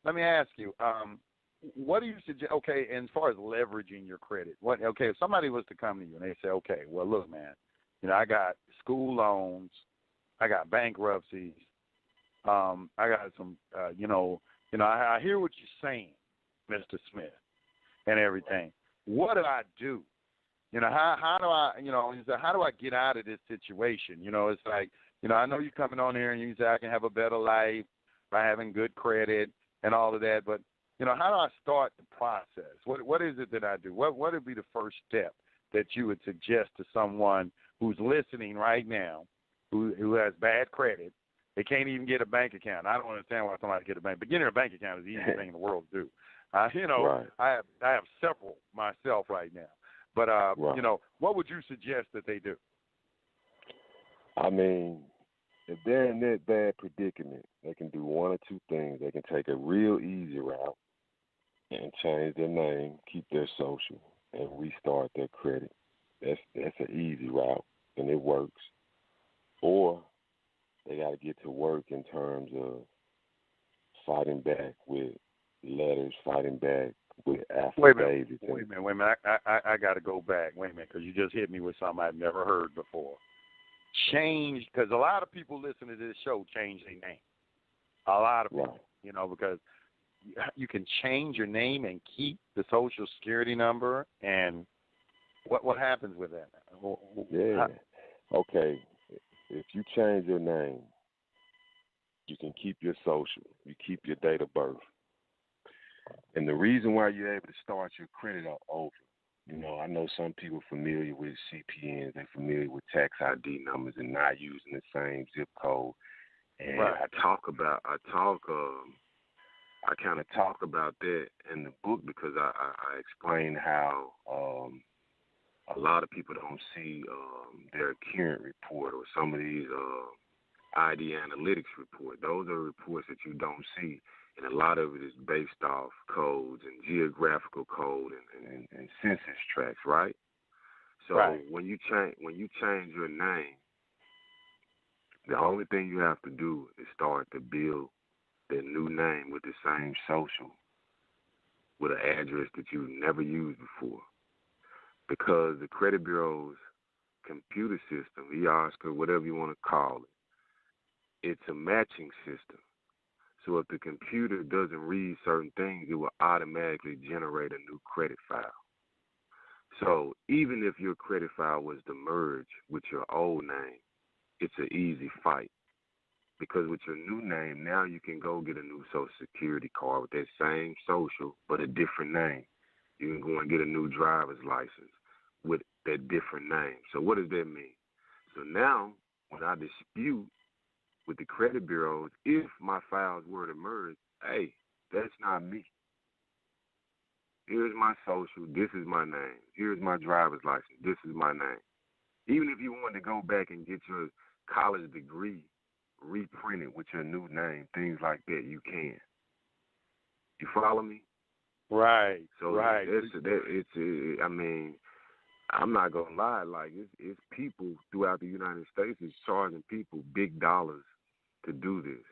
let me ask you, what do you suggest? Okay, and as far as leveraging your credit, okay, if somebody was to come to you and they say, okay, well, look, man, I got school loans, I got bankruptcies, I got some, I hear what you're saying, Mr. Smith, and everything. What do I do? How do I, how do I get out of this situation? It's like, I know you're coming on here and you say I can have a better life by having good credit and all of that, but how do I start the process? What is it that I do? What would be the first step that you would suggest to someone who's listening right now, who has bad credit? They can't even get a bank account. I don't understand why somebody get a bank, but getting a bank account is the easiest thing in the world to do. Right. I have several myself right now, but right. what would you suggest that they do? I mean, if they're in that bad predicament, they can do one or two things. They can take a real easy route and change their name, keep their social, and restart their credit. That's an easy route, and it works. Or they got to get to work in terms of fighting back with letters, fighting back with affidavits. Wait a minute. I got to go back. Wait a minute, because you just hit me with something I've never heard before. Change, because a lot of people listen to this show change their name. A lot of people, right. Because you can change your name and keep the Social Security number, and what happens with that? Yeah. Okay. If you change your name, you can keep your social, you keep your date of birth. And the reason why you're able to start your credit over, I know some people familiar with CPNs, they're familiar with tax ID numbers and not using the same zip code. And right. I kind of talk about that in the book because I explain how a lot of people don't see their current report or some of these ID analytics report. Those are reports that you don't see, and a lot of it is based off codes and geographical code and census tracts, right? So right. when you change your name, the only thing you have to do is start to build that new name with the same social, with an address that you've never used before. Because the credit bureau's computer system, EOSCA, whatever you want to call it, it's a matching system. So if the computer doesn't read certain things, it will automatically generate a new credit file. So even if your credit file was to merge with your old name, it's an easy fight. Because with your new name, now you can go get a new Social Security card with that same social, but a different name. You can go and get a new driver's license with that different name. So what does that mean? So now, when I dispute with the credit bureaus, if my files were to merge, hey, that's not me. Here's my social, this is my name. Here's my driver's license, this is my name. Even if you wanted to go back and get your college degree reprinted with your new name, things like that, you can. You follow me? Right. So right. I mean, I'm not gonna lie. Like it's people throughout the United States is charging people big dollars to do this.